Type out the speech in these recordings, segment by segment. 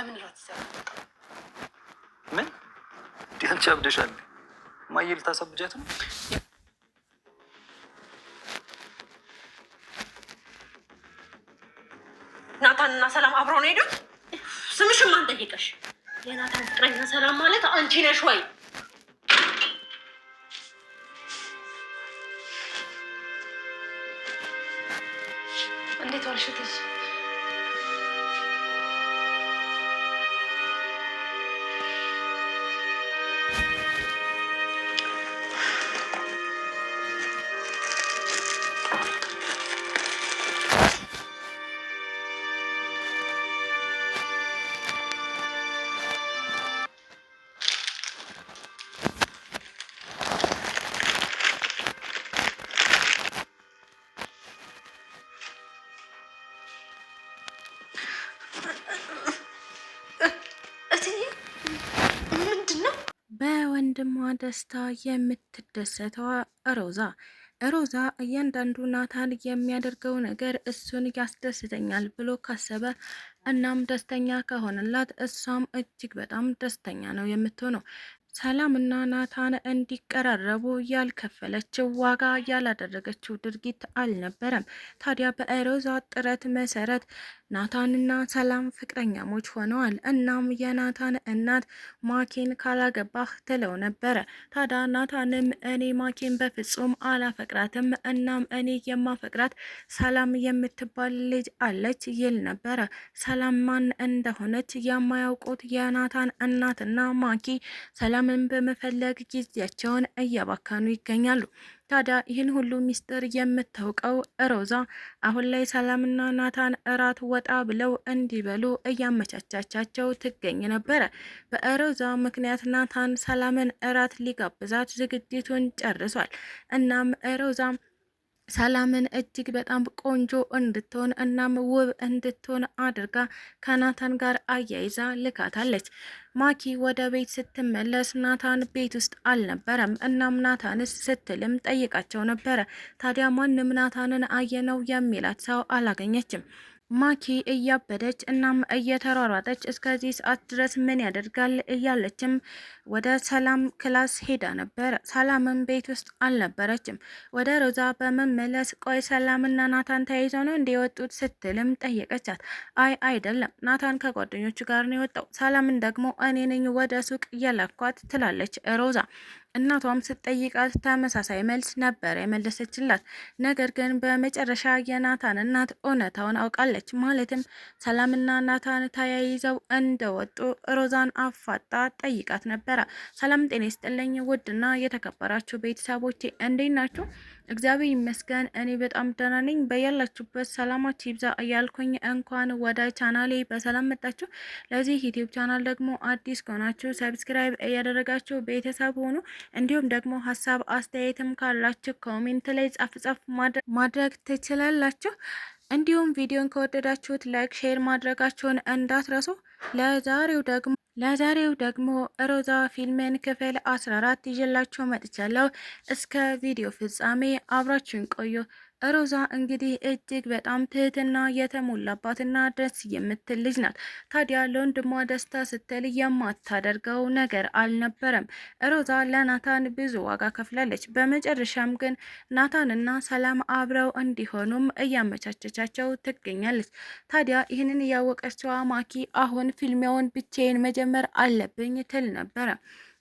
ለምን ራት ይሰራ? ምን አንቺ አብደሻል? ማየ ልታሳብጃት ነው? ናታንና ሰላም አብረው ነው ሄዱት። ስምሽም ማን ጠየቀሽ? የናታን ፍቅረኛ ሰላም ማለት አንቺ ነሽ ወይ? እንዴት ዋልሽትሽ? በወንድሟ ደስታ የምትደሰተዋ ሮዛ እያንዳንዱ ናታን የሚያደርገው ነገር እሱን ያስደስተኛል ብሎ ካሰበ እናም ደስተኛ ከሆነላት እሷም እጅግ በጣም ደስተኛ ነው የምትሆነው። ሰላምና ናታን እንዲቀራረቡ ያልከፈለችው ዋጋ ያላደረገችው ድርጊት አልነበረም። ታዲያ በሮዛ ጥረት መሰረት ናታንና ሰላም ፍቅረኛሞች ሆነዋል። እናም የናታን እናት ማኪን ካላገባህ ትለው ነበረ። ታዲያ ናታንም እኔ ማኪን በፍጹም አላፈቅራትም፣ እናም እኔ የማፈቅራት ሰላም የምትባል ልጅ አለች ይል ነበረ። ሰላም ማን እንደሆነች የማያውቁት የናታን እናትና ማኪ ሰላምን በመፈለግ ጊዜያቸውን እያባከኑ ይገኛሉ። ታዲያ ይህን ሁሉ ሚስጥር የምታውቀው ሮዛ አሁን ላይ ሰላምና ናታን እራት ወጣ ብለው እንዲበሉ እያመቻቻቻቸው ትገኝ ነበረ። በሮዛ ምክንያት ናታን ሰላምን እራት ሊጋብዛት ዝግጅቱን ጨርሷል። እናም ሮዛ ሰላምን እጅግ በጣም ቆንጆ እንድትሆን እናም ውብ እንድትሆን አድርጋ ከናታን ጋር አያይዛ ልካታለች። ማኪ ወደ ቤት ስትመለስ ናታን ቤት ውስጥ አልነበረም። እናም ናታንስ ስትልም ጠይቃቸው ነበረ። ታዲያ ማንም ናታንን አየነው የሚላት ሰው አላገኘችም። ማኪ እያበደች እናም እየተሯሯጠች እስከዚህ ሰዓት ድረስ ምን ያደርጋል እያለችም ወደ ሰላም ክላስ ሄዳ ነበር። ሰላምም ቤት ውስጥ አልነበረችም። ወደ ሮዛ በመመለስ ቆይ ሰላምና ናታን ተያይዘው ነው እንዲወጡት ስትልም ጠየቀቻት። አይ አይደለም፣ ናታን ከጓደኞቹ ጋር ነው የወጣው፣ ሰላምን ደግሞ እኔ ነኝ ወደ ሱቅ እየላኳት ትላለች ሮዛ። እናቷም ስትጠይቃት ተመሳሳይ መልስ ነበር የመለሰችላት። ነገር ግን በመጨረሻ የናታን እናት እውነታውን አውቃለች። ማለትም ሰላምና ናታን ተያይዘው እንደወጡ ሮዛን አፋጣ ጠይቃት ነበረ። ሰላም ጤና ይስጥልኝ ውድና የተከበራችሁ ቤተሰቦቼ እንዴት ናችሁ? እግዚአብሔር ይመስገን እኔ በጣም ደህና ነኝ። በያላችሁበት ሰላማችሁ ይብዛ እያልኩኝ እንኳን ወደ ቻናሌ በሰላም መጣችሁ። ለዚህ ዩቲዩብ ቻናል ደግሞ አዲስ ከሆናችሁ ሰብስክራይብ እያደረጋችሁ ቤተሰብ ሆኑ። እንዲሁም ደግሞ ሀሳብ አስተያየትም ካላችሁ ኮሜንት ላይ ጻፍ ማድረግ ትችላላችሁ። እንዲሁም ቪዲዮን ከወደዳችሁት ላይክ፣ ሼር ማድረጋችሁን እንዳትረሱ። ለዛሬው ደግሞ ሮዛ ፊልምን ክፍል 14 ይዤላችሁ መጥቻለሁ። እስከ ቪዲዮ ፍጻሜ አብራችሁን ቆዩ። ሮዛ እንግዲህ እጅግ በጣም ትህትና የተሞላባትና ደስ የምትል ልጅ ናት። ታዲያ ለወንድሟ ደስታ ስትል የማታደርገው ነገር አልነበረም። ሮዛ ለናታን ብዙ ዋጋ ከፍላለች። በመጨረሻም ግን ናታንና ሰላም አብረው እንዲሆኑም እያመቻቸቻቸው ትገኛለች። ታዲያ ይህንን ያወቀችው ማኪ አሁን ፊልሚያውን ብቻዬን መጀመር አለብኝ ትል ነበረ።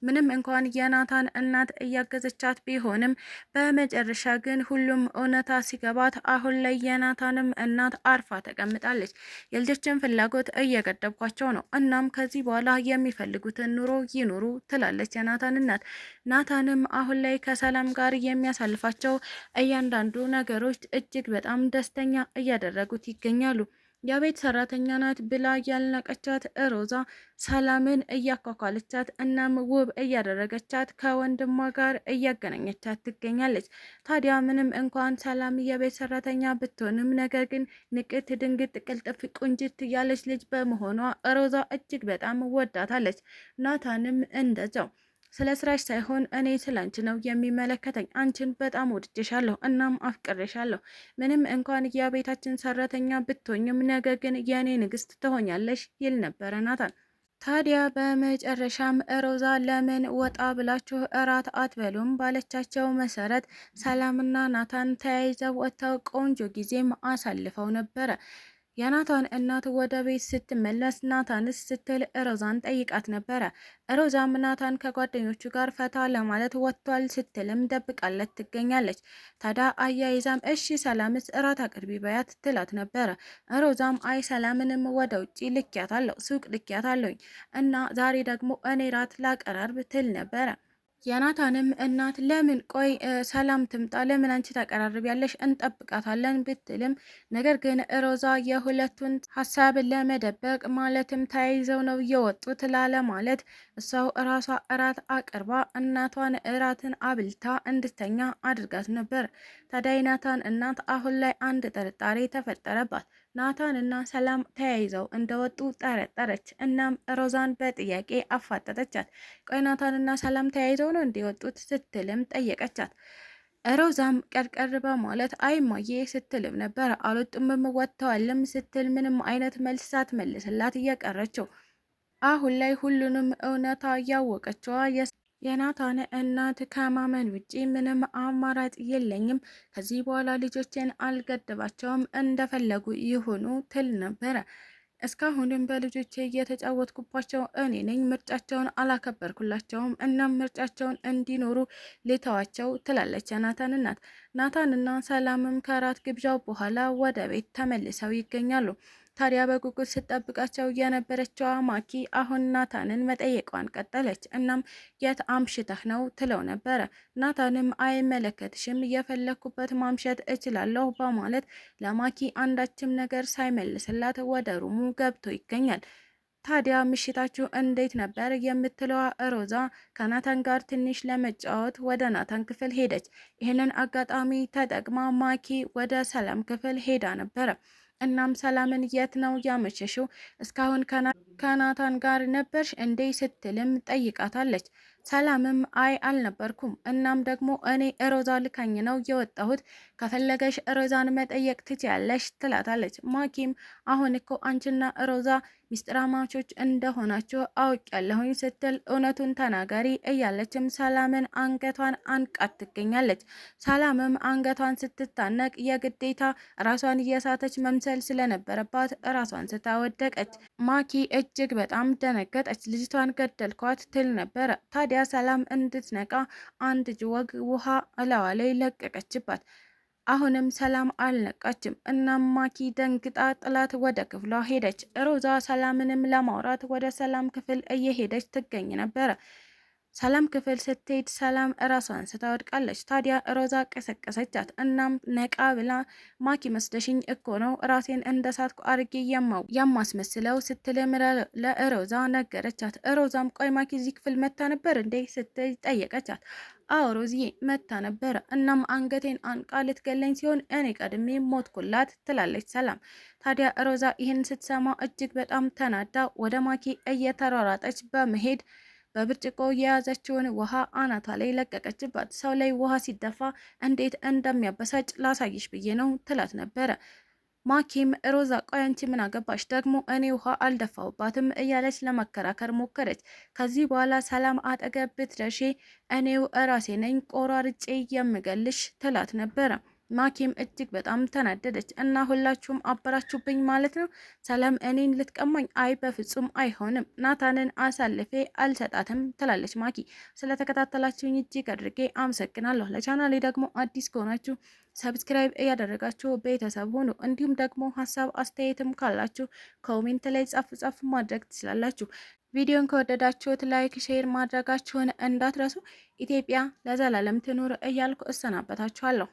ምንም እንኳን የናታን እናት እያገዘቻት ቢሆንም በመጨረሻ ግን ሁሉም እውነታ ሲገባት አሁን ላይ የናታንም እናት አርፋ ተቀምጣለች። የልጆችን ፍላጎት እየገደብኳቸው ነው፣ እናም ከዚህ በኋላ የሚፈልጉትን ኑሮ ይኑሩ ትላለች የናታን እናት። ናታንም አሁን ላይ ከሰላም ጋር የሚያሳልፋቸው እያንዳንዱ ነገሮች እጅግ በጣም ደስተኛ እያደረጉት ይገኛሉ። የቤት ሰራተኛ ናት ብላ ያልናቀቻት ሮዛ ሰላምን እያኳኳለቻት እናም ውብ እያደረገቻት ከወንድሟ ጋር እያገናኘቻት ትገኛለች። ታዲያ ምንም እንኳን ሰላም የቤት ሰራተኛ ብትሆንም ነገር ግን ንቅት ድንግጥ ቅልጥፍ ቁንጅት ያለች ልጅ በመሆኗ ሮዛ እጅግ በጣም ወዳታለች። ናታንም እንደዛው። ስለ ስራሽ ሳይሆን እኔ ስላንቺ ነው የሚመለከተኝ። አንቺን በጣም ወድጄሻለሁ፣ እናም አፍቅሬሻለሁ። ምንም እንኳን የቤታችን ሰራተኛ ብትሆኝም ነገ ግን የእኔ ንግስት ትሆኛለሽ ይል ነበረ ናታን። ታዲያ በመጨረሻም ሮዛ ለምን ወጣ ብላችሁ እራት አትበሉም ባለቻቸው መሰረት ሰላምና ናታን ተያይዘው ወጥተው ቆንጆ ጊዜም አሳልፈው ነበረ። የናታን እናት ወደ ቤት ስትመለስ ናታንስ ስትል ሮዛን ጠይቃት ነበረ። ሮዛም ናታን ከጓደኞቹ ጋር ፈታ ለማለት ወጥቷል ስትልም ደብቃለት ትገኛለች። ታዲያ አያይዛም እሺ ሰላምስ እራት አቅርቢ በያት ትላት ነበረ። ሮዛም አይ ሰላምንም ወደ ውጭ ልኪያታለሁ፣ ሱቅ ልኪያታለሁኝ እና ዛሬ ደግሞ እኔ ራት ላቀራርብ ትል ነበረ። የናታንም እናት ለምን ቆይ ሰላም ትምጣ፣ ለምን አንቺ ታቀራርቢያለሽ፣ እንጠብቃታለን ብትልም ነገር ግን ሮዛ የሁለቱን ሀሳብ ለመደበቅ ማለትም ተያይዘው ነው የወጡት ላለ ማለት እሷው እራሷ እራት አቅርባ እናቷን እራትን አብልታ እንድተኛ አድርጋት ነበር። ታዲያ የናታን እናት አሁን ላይ አንድ ጥርጣሬ ተፈጠረባት። ናታን እና ሰላም ተያይዘው እንደወጡ ጠረጠረች። እናም ሮዛን በጥያቄ አፋጠጠቻት። ቆይ ናታን እና ሰላም ተያይዘው ነው እንዲወጡት ስትልም ጠየቀቻት። ሮዛም ቀርቀር በማለት አይማዬ ስትልም ነበር። አልወጡም ወጥተዋልም ስትል ምንም አይነት መልስ ሳትመልስላት እየቀረችው አሁን ላይ ሁሉንም እውነታ ያወቀችዋ የናታን እናት ከማመን ውጪ ምንም አማራጭ የለኝም፣ ከዚህ በኋላ ልጆቼን አልገድባቸውም፣ እንደፈለጉ ይሁኑ ትል ነበረ። እስካሁንም በልጆቼ እየተጫወትኩባቸው እኔ ነኝ፣ ምርጫቸውን አላከበርኩላቸውም፣ እናም ምርጫቸውን እንዲኖሩ ልተዋቸው ትላለች የናታን እናት። ናታንና ሰላምም ከራት ግብዣው በኋላ ወደ ቤት ተመልሰው ይገኛሉ። ታዲያ በጉጉት ስትጠብቃቸው የነበረችዋ ማኪ አሁን ናታንን መጠየቋን ቀጠለች። እናም የት አምሽተህ ነው ትለው ነበረ። ናታንም አይመለከትሽም፣ የፈለኩበት ማምሸት እችላለሁ በማለት ለማኪ አንዳችም ነገር ሳይመልስላት ወደ ሩሙ ገብቶ ይገኛል። ታዲያ ምሽታችሁ እንዴት ነበር የምትለዋ ሮዛ ከናታን ጋር ትንሽ ለመጫወት ወደ ናታን ክፍል ሄደች። ይህንን አጋጣሚ ተጠቅማ ማኪ ወደ ሰላም ክፍል ሄዳ ነበረ። እናም ሰላምን የት ነው ያመሸሽው? እስካሁን ከናታን ጋር ነበርሽ እንዴ ስትልም ጠይቃታለች። ሰላምም አይ አልነበርኩም፣ እናም ደግሞ እኔ ሮዛ ልካኝ ነው የወጣሁት፣ ከፈለገሽ ሮዛን መጠየቅ ትችያለሽ ትላታለች። ማኪም አሁን እኮ አንቺና ሮዛ ሚስጥራማቾች እንደሆናችሁ አውቄያለሁኝ ስትል እውነቱን ተናገሪ እያለችም ሰላምን አንገቷን አንቃት ትገኛለች። ሰላምም አንገቷን ስትታነቅ የግዴታ ራሷን እየሳተች መምሰል ስለነበረባት ራሷን ስታወደቀች። ማኪ እጅግ በጣም ደነገጠች። ልጅቷን ገደልኳት ትል ነበረ። ታዲያ ሰላም እንድትነቃ አንድ ጅወግ ውሃ እላዋ ላይ ለቀቀችባት። አሁንም ሰላም አልነቃችም። እናም ማኪ ደንግጣ ጥላት ወደ ክፍሏ ሄደች። ሮዛ ሰላምንም ለማውራት ወደ ሰላም ክፍል እየሄደች ትገኝ ነበረ። ሰላም ክፍል ስትሄድ ሰላም እራሷን ስታወድቃለች። ታዲያ ሮዛ ቀሰቀሰቻት። እናም ነቃ ብላ ማኪ መስደሽኝ እኮ ነው ራሴን እንደሳትኩ አርጌ የማስመስለው ስትልም ለሮዛ ነገረቻት። ሮዛም ቆይ ማኪ እዚህ ክፍል መታ ነበር እንዴ ስትል ጠየቀቻት። አዎ ሮዝዬ መታ ነበረ። እናም አንገቴን አንቃ ልትገለኝ ሲሆን እኔ ቀድሜ ሞትኩላት ትላለች ሰላም። ታዲያ ሮዛ ይህን ስትሰማ እጅግ በጣም ተናዳ ወደ ማኪ እየተሯሯጠች በመሄድ በብርጭቆ የያዘችውን ውሃ አናቷ ላይ ለቀቀችባት። ሰው ላይ ውሃ ሲደፋ እንዴት እንደሚያበሳጭ ላሳይሽ ብዬ ነው ትላት ነበረ። ማኪም ሮዛ ቆይ አንቺ ምን አገባሽ ደግሞ እኔ ውሃ አልደፋውባትም እያለች ለመከራከር ሞከረች። ከዚህ በኋላ ሰላም አጠገብ ብትደርሺ እኔው እራሴ ነኝ ቆራርጬ የምገልሽ ትላት ነበረ። ማኪም እጅግ በጣም ተናደደች። እና ሁላችሁም አበራችሁብኝ ማለት ነው? ሰላም እኔን ልትቀማኝ? አይ በፍጹም አይሆንም፣ ናታንን አሳልፌ አልሰጣትም ትላለች ማኪ። ስለተከታተላችሁኝ እጅግ አድርጌ አመሰግናለሁ። ለቻናሌ ደግሞ አዲስ ከሆናችሁ ሰብስክራይብ እያደረጋችሁ ቤተሰብ ሆኑ። እንዲሁም ደግሞ ሀሳብ አስተያየትም ካላችሁ ኮሜንት ላይ ጻፍ ማድረግ ትችላላችሁ። ቪዲዮን ከወደዳችሁት ላይክ፣ ሼር ማድረጋችሁን እንዳትረሱ። ኢትዮጵያ ለዘላለም ትኑር እያልኩ እሰናበታችኋለሁ።